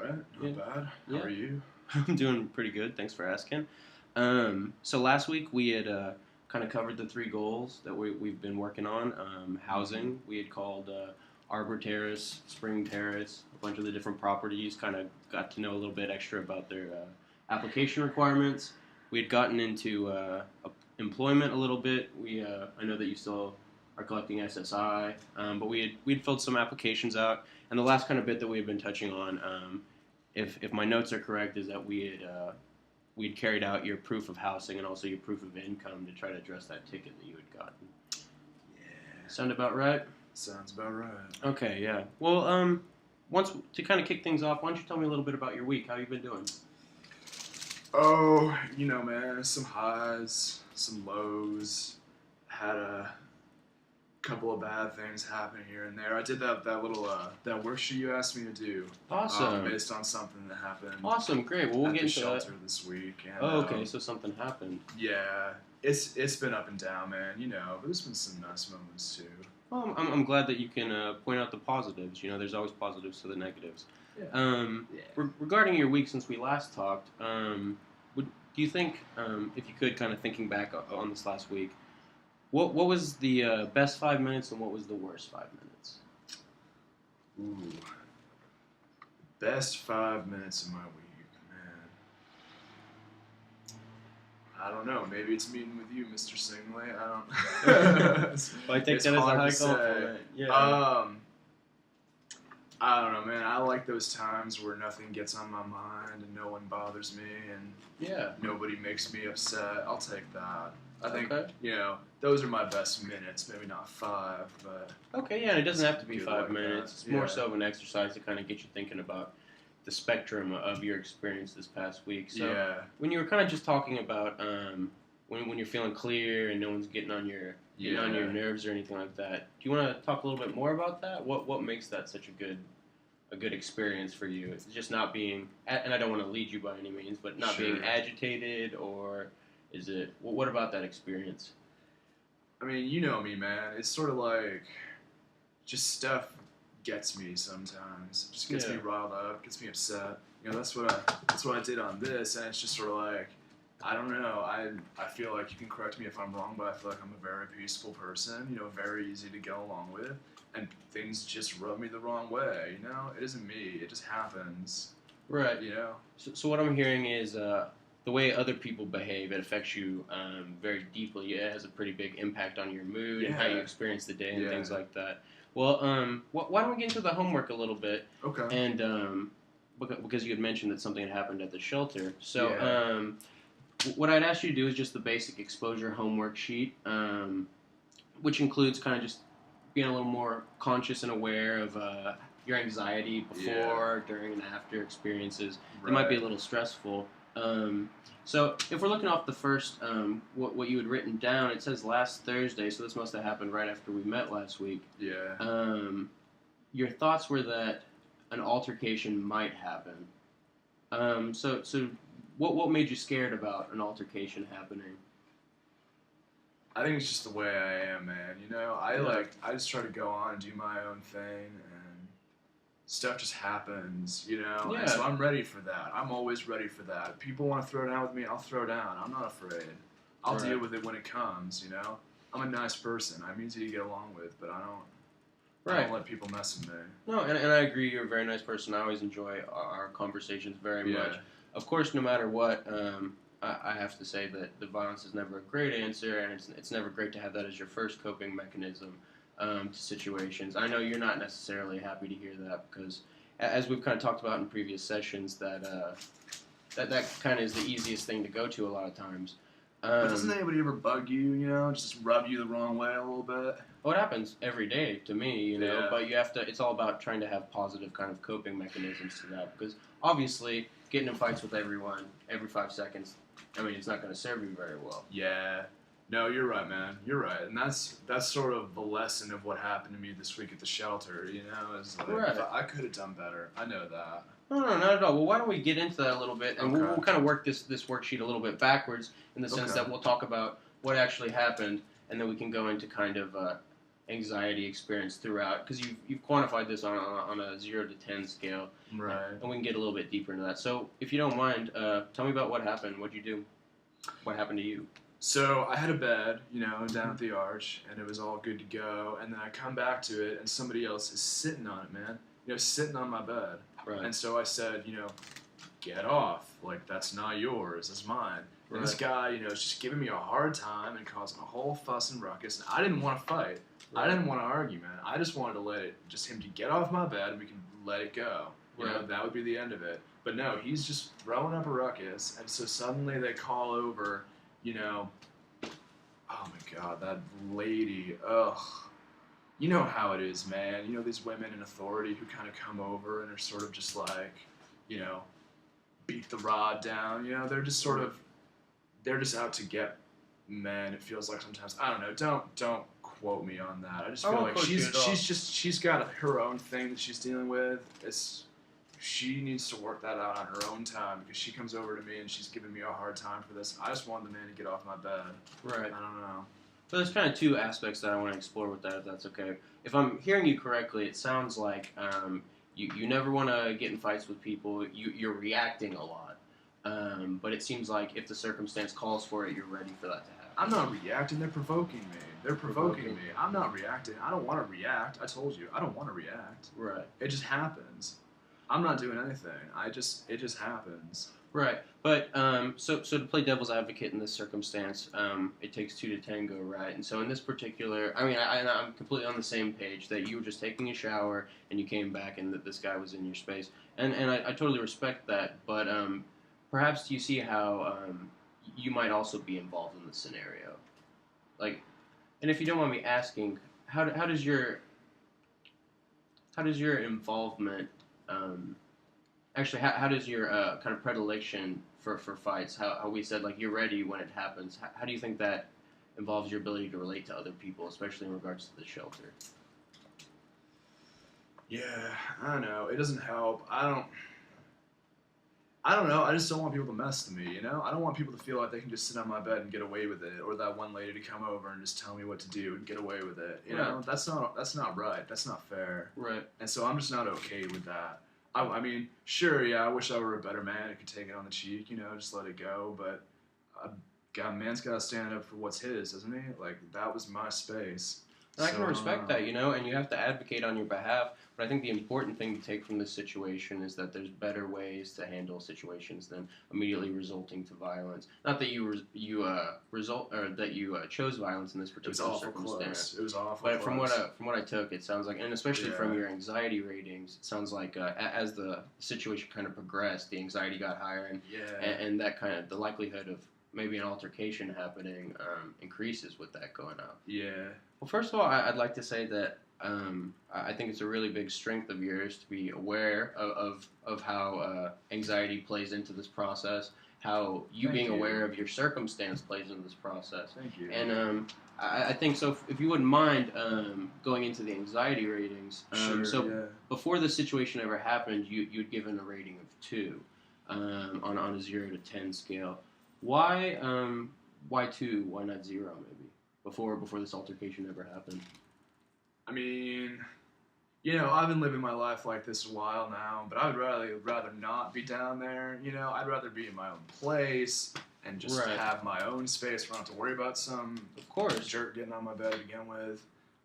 right. Not bad. How are you? I'm doing pretty good. Thanks for asking. So last week we had kind of covered the three goals that we've been working on. Housing, we had called Arbor Terrace, Spring Terrace, a bunch of the different properties, kind of got to know a little bit extra about their application requirements. We had gotten into employment a little bit. I know that you still are collecting SSI, but we'd filled some applications out. And the last kind of bit that we had been touching on, if my notes are correct, is that we'd carried out your proof of housing and also your proof of income to try to address that ticket that you had gotten. Yeah. Sound about right? Sounds about right. Okay, yeah. Well, once to kind of kick things off, why don't you tell me a little bit about your week? How you been doing? Oh, man, some highs, some lows. Had a couple of bad things happen here and there. I did that little that worksheet you asked me to do. Awesome. Based on something that happened. Awesome, great. Well, we'll at get the into shelter that. this week. And, Oh, okay. So something happened. Yeah, it's been up and down, man. But there's been some nice moments too. Well, I'm glad that you can point out the positives. There's always positives to the negatives. Yeah. Regarding your week since we last talked, do you think, if you could, kind of thinking back on this last week, what was the best 5 minutes and what was the worst 5 minutes? Ooh. Best 5 minutes of my week, man. I don't know. Maybe it's meeting with you, Mr. Singley. I don't. Well, I take it's that as a hard high to compliment. say. Yeah. I don't know, man. I like those times where nothing gets on my mind and no one bothers me and Yeah. nobody makes me upset. I'll take that. I think, Okay. those are my best minutes. Maybe not 5, but... Okay, yeah, and it doesn't have to be Good 5 like minutes. that. It's more so of an exercise to kind of get you thinking about the spectrum of your experience this past week. So yeah. when you were kind of just talking about when you're feeling clear and no one's getting on your nerves or anything like that, do you want to talk a little bit more about that? What makes that such a good experience for you? It's just not being, and I don't want to lead you by any means, but not being agitated, or is it, what about that experience? I mean, you know me, man. It's sort of like just stuff gets me sometimes. It just gets me riled up, gets me upset. That's what I did on this, and it's just sort of like, I don't know. I feel like you can correct me if I'm wrong, but I feel like I'm a very peaceful person. Very easy to get along with, and things just rub me the wrong way. It isn't me. It just happens. Right. So what I'm hearing is the way other people behave, it affects you very deeply. It has a pretty big impact on your mood and how you experience the day and things like that. Well, why don't we get into the homework a little bit? Okay. And because you had mentioned that something had happened at the shelter. So what I'd ask you to do is just the basic exposure homework sheet, which includes kind of just being a little more conscious and aware of your anxiety before, during, and after experiences. It might be a little stressful. So if we're looking off the first, what you had written down, it says last Thursday, so this must have happened right after we met last week. Yeah. Your thoughts were that an altercation might happen. So what made you scared about an altercation happening? I think it's just the way I am, man. I just try to go on and do my own thing, and stuff just happens, And so I'm ready for that. I'm always ready for that. If people want to throw down with me, I'll throw down. I'm not afraid. I'll deal with it when it comes, I'm a nice person. I'm easy to get along with, but I don't let people mess with me. No, and I agree. You're a very nice person. I always enjoy our conversations very much. Of course, no matter what, I have to say that the violence is never a great answer, and it's never great to have that as your first coping mechanism to situations. I know you're not necessarily happy to hear that because, as we've kind of talked about in previous sessions, that kind of is the easiest thing to go to a lot of times. But doesn't anybody ever bug you, just rub you the wrong way a little bit? Well, it happens every day to me, but you have to, it's all about trying to have positive kind of coping mechanisms to that, because obviously getting in fights with everyone every 5 seconds, it's not going to serve you very well. Yeah. No, you're right, man. You're right. And that's sort of the lesson of what happened to me this week at the shelter, is like, I could have done better. I know that. No, not at all. Well, why don't we get into that a little bit, and we'll kind of work this worksheet a little bit backwards in the sense that we'll talk about what actually happened, and then we can go into kind of anxiety experience throughout? Because you've quantified this on a 0 to 10 scale, Right. and we can get a little bit deeper into that. So, if you don't mind, tell me about what happened. What'd you do? What happened to you? So I had a bed, down at the arch, and it was all good to go. And then I come back to it, and somebody else is sitting on it, man. Sitting on my bed. Right. And so I said, get off. Like, that's not yours, it's mine. And this guy, is just giving me a hard time and causing a whole fuss and ruckus. And I didn't want to fight. Right. I didn't want to argue, man. I just wanted to just him to get off my bed and we can let it go. That would be the end of it. But no, he's just throwing up a ruckus. And so suddenly they call over, oh my God, that lady, ugh. You know how it is, man. These women in authority who kind of come over and are sort of just like, beat the rod down. They're just sort of, they're just out to get men. It feels like sometimes. I don't know. Don't quote me on that. I just feel like she's got her own thing that she's dealing with. She needs to work that out on her own time because she comes over to me and she's giving me a hard time for this. I just want the man to get off my bed. Right. I don't know. So there's kind of two aspects that I want to explore with that, if that's okay. If I'm hearing you correctly, it sounds like you never want to get in fights with people. You're reacting a lot. But it seems like if the circumstance calls for it, you're ready for that to happen. I'm not reacting. They're provoking me. They're provoking me. I'm not reacting. I don't want to react. I told you. I don't want to react. Right. It just happens. I'm not doing anything. It just happens. Right. But so to play devil's advocate in this circumstance, it takes 2 to tango, right? And so in this particular, I'm completely on the same page that you were just taking a shower and you came back and that this guy was in your space, and I totally respect that. But perhaps you see how you might also be involved in this scenario, like, and if you don't mind me asking, how does your involvement actually, how does your kind of predilection for fights, how we said, like, you're ready when it happens, how do you think that involves your ability to relate to other people, especially in regards to the shelter? Yeah, I don't know. It doesn't help. I don't know. I just don't want people to mess with me, I don't want people to feel like they can just sit on my bed and get away with it, or that one lady to come over and just tell me what to do and get away with it. You know, that's not right. That's not fair. Right. And so I'm just not okay with that. I mean, sure, yeah, I wish I were a better man who could take it on the cheek, just let it go. But man's got to stand up for what's his, doesn't he? Like, that was my space. And I can respect that, and you have to advocate on your behalf. But I think the important thing to take from this situation is that there's better ways to handle situations than immediately resulting to violence. Not that you chose violence in this particular circumstance. It was awful. But from what I took, it sounds like, and especially from your anxiety ratings, it sounds like as the situation kind of progressed, the anxiety got higher, and that kind of the likelihood of maybe an altercation happening increases with that going on. Yeah. Well, first of all, I'd like to say that I think it's a really big strength of yours to be aware of how anxiety plays into this process, how being aware of your circumstance plays into this process. Thank you. And I think so. If you wouldn't mind going into the anxiety ratings, before the situation ever happened, you'd given a rating of 2 on a 0 to 10 scale. Why 2? Why not 0? Maybe before this altercation ever happened. I mean, I've been living my life like this a while now, but I would rather not be down there. I'd rather be in my own place and just have my own space. Where I don't have to worry about some jerk getting on my bed to begin with.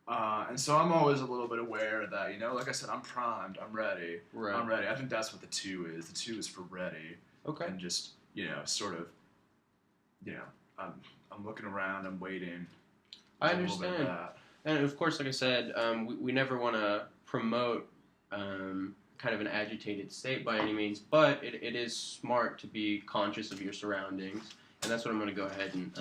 And so I'm always a little bit aware of that. Like I said, I'm primed. I'm ready. Right. I'm ready. I think that's what the 2 is. The 2 is for ready. Okay. And just sort of, I'm looking around. I'm waiting. I understand. And of course, like I said, we never want to promote kind of an agitated state by any means, but it is smart to be conscious of your surroundings, and that's what I'm going to go ahead and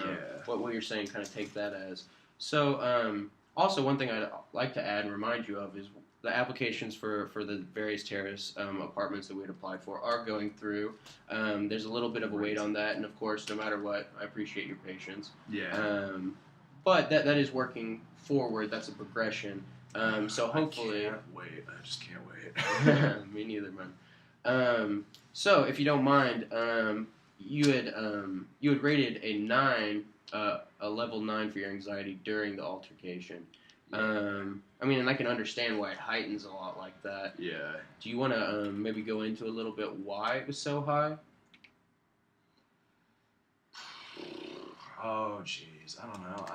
what you're saying, kind of take that as. So also, one thing I'd like to add and remind you of is the applications for the various terrace apartments that we had applied for are going through. There's a little bit of a wait on that, and of course, no matter what, I appreciate your patience. Yeah. But that is working forward. That's a progression. So hopefully, I can't wait. I just can't wait. Me neither, man. So if you don't mind, you had rated a 9, a level 9 for your anxiety during the altercation. Yeah. I mean, and I can understand why it heightens a lot like that. Yeah. Do you want to maybe go into a little bit why it was so high? Oh, jeez. I don't know.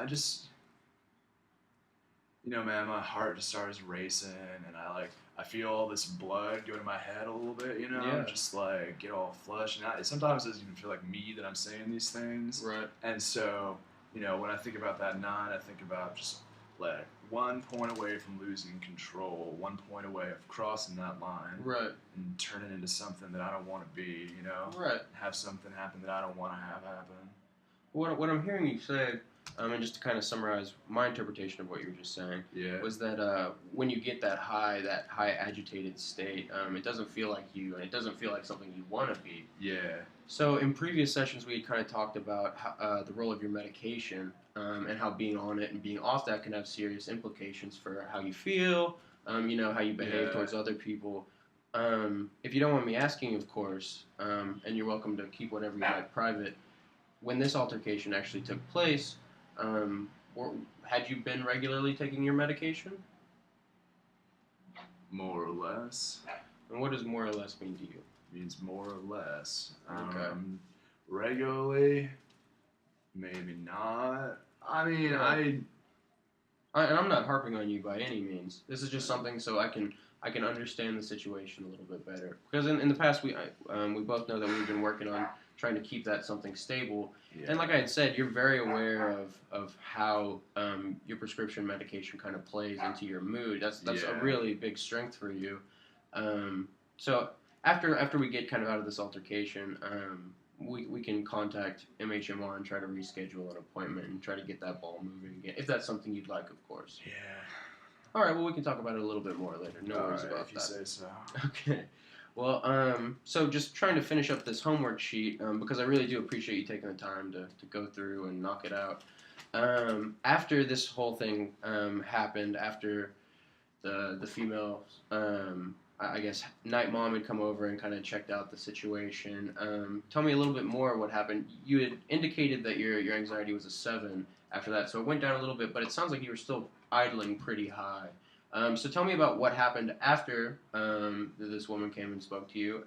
Man, my heart just starts racing, and I feel all this blood go to my head a little bit, Yeah. just like get all flushed. And sometimes it doesn't even feel like me that I'm saying these things. Right. And so, when I think about that night, I think about just like 1 point away from losing control, 1 point away of crossing that line, Right. and turning into something that I don't want to be, Right. have something happen that I don't want to have happen. What I'm hearing you say, and just to kind of summarize my interpretation of what you were just saying, Yeah. was that when you get that high agitated state, it doesn't feel like you, and it doesn't feel like something you want to be. Yeah. So in previous sessions, we had kind of talked about how, the role of your medication and how being on it and being off that can have serious implications for how you feel, how you behave Yeah. towards other people. If you don't want me asking, of course, and you're welcome to keep whatever you like private, when this altercation actually took place, had you been regularly taking your medication? More or less. And what does more or less mean to you? Means more or less. Okay. Regularly, maybe not. I mean, Right. And I'm not harping on you by any means. This is just something so I can understand the situation a little bit better. Because in the past, we both know that we've been working on trying to keep that something stable. Yeah. And like I had said, you're very aware of how your prescription medication kind of plays into your mood. That's a really big strength for you. So after we get kind of out of this altercation, we can contact MHMR and try to reschedule an appointment and try to get that ball moving again, if that's something you'd like, of course. Yeah. All right, well, we can talk about it a little bit more later. No worries about if that. you say so. Okay. Well, so just trying to finish up this homework sheet, because I really do appreciate you taking the time to go through and knock it out. After this whole thing happened, after the female, I guess, night mom had come over and kind of checked out the situation. Tell me a little bit more what happened. You had indicated that your anxiety was a 7 after that, so it went down a little bit, but it sounds like you were still idling pretty high. So tell me about what happened after this woman came and spoke to you,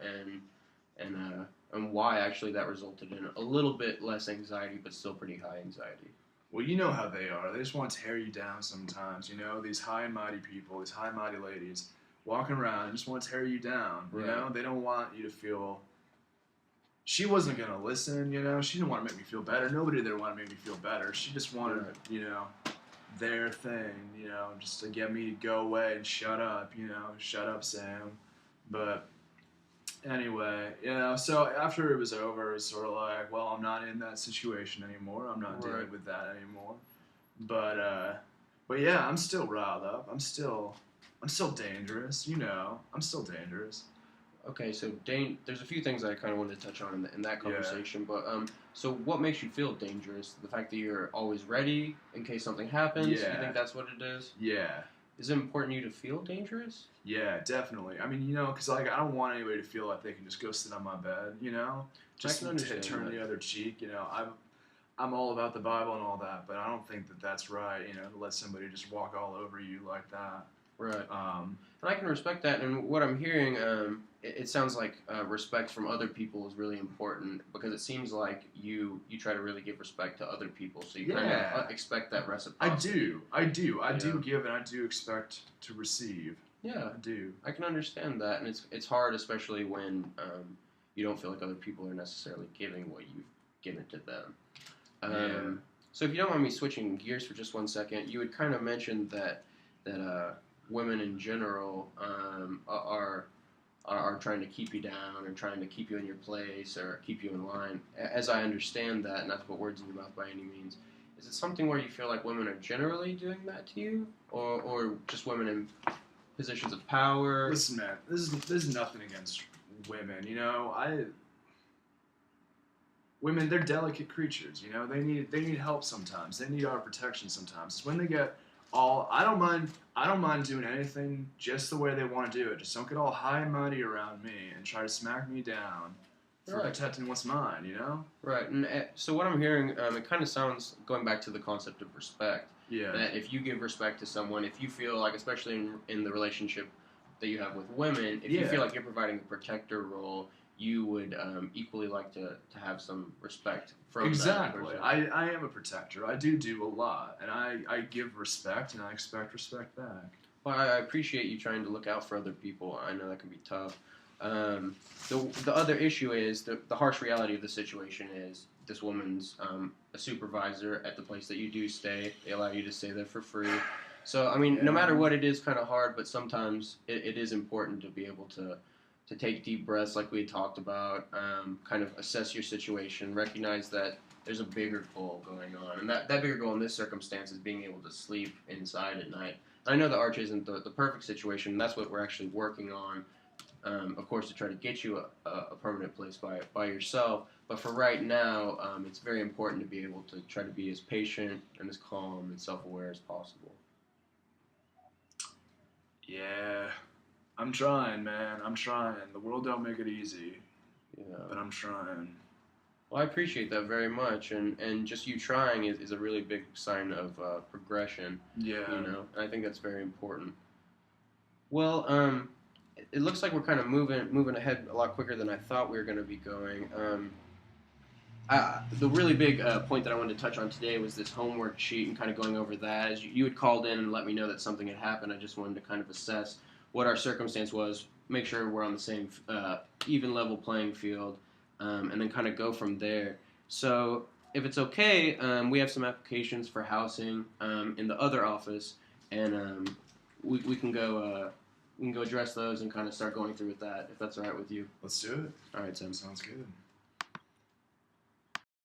and why actually that resulted in a little bit less anxiety, but still pretty high anxiety. Well, you know how they are. They just want to tear you down sometimes. These high and mighty people, these high and mighty ladies, walking around and just want to tear you down. Right. They don't want you to feel. She wasn't gonna listen. She didn't want to make me feel better. Nobody there wanted to make me feel better. She just wanted, their thing, just to get me to go away and shut up, shut up, Sam. But anyway, so after it was over, it was sort of like, well, I'm not in that situation anymore. I'm not dealing with that anymore. But yeah, I'm still riled up. I'm still dangerous. I'm still dangerous. Okay, so there's a few things I kind of wanted to touch on in that conversation, but so what makes you feel dangerous? The fact that you're always ready in case something happens? Yeah. You think that's what it is? Yeah. Is it important to you to feel dangerous? Yeah, definitely. I mean, because I don't want anybody to feel like they can just go sit on my bed, just turn the other cheek. I'm all about the Bible and all that, but I don't think that that's right, to let somebody just walk all over you like that. Right. And I can respect that. And what I'm hearing, it sounds like respect from other people is really important, because it seems like you try to really give respect to other people. So you kind of expect that reciprocity. I do give and I do expect to receive. Yeah. I do. I can understand that. And it's hard, especially when you don't feel like other people are necessarily giving what you've given to them. So if you don't mind me switching gears for just 1 second, you had kind of mentioned that women in general are trying to keep you down or trying to keep you in your place or keep you in line. As I understand that, not to put words in your mouth by any means, is it something where you feel like women are generally doing that to you, or just women in positions of power? Listen, man, this is nothing against women. Women, they're delicate creatures. They need help sometimes. They need our protection sometimes. It's when they get I don't mind doing anything just the way they want to do it. Just don't get all high and mighty around me and try to smack me down for protecting what's mine, Right. And so what I'm hearing, it kind of sounds, going back to the concept of respect, Yeah. That if you give respect to someone, if you feel like, especially in the relationship that you have with women, if you feel like you're providing a protector role, you would equally like to have some respect from that person. I am a protector. I do a lot, and I give respect, and I expect respect back. Well, I appreciate you trying to look out for other people. I know that can be tough. The other issue is the harsh reality of the situation is this woman's a supervisor at the place that you do stay. They allow you to stay there for free. So, I mean, no matter what, it is kind of hard, but sometimes it is important to be able to take deep breaths like we had talked about, kind of assess your situation, recognize that there's a bigger goal going on. And that bigger goal in this circumstance is being able to sleep inside at night. I know the Arch isn't the perfect situation. That's what we're actually working on, of course, to try to get you a permanent place by yourself. But for right now, it's very important to be able to try to be as patient and as calm and self-aware as possible. Yeah. I'm trying, man. I'm trying. The world don't make it easy. Yeah. But I'm trying. Well, I appreciate that very much, and just you trying is a really big sign of progression. Yeah. You know, and I think that's very important. Well, it looks like we're kind of moving ahead a lot quicker than I thought we were going to be going. The really big point that I wanted to touch on today was this homework sheet and kind of going over that. As you had called in and let me know that something had happened, I just wanted to kind of assess what our circumstance was, make sure we're on the same even level playing field, and then kind of go from there. So if it's okay, we have some applications for housing in the other office, and we can go address those and kind of start going through with that, if that's all right with you. Let's do it. All right, Sam. Sounds good.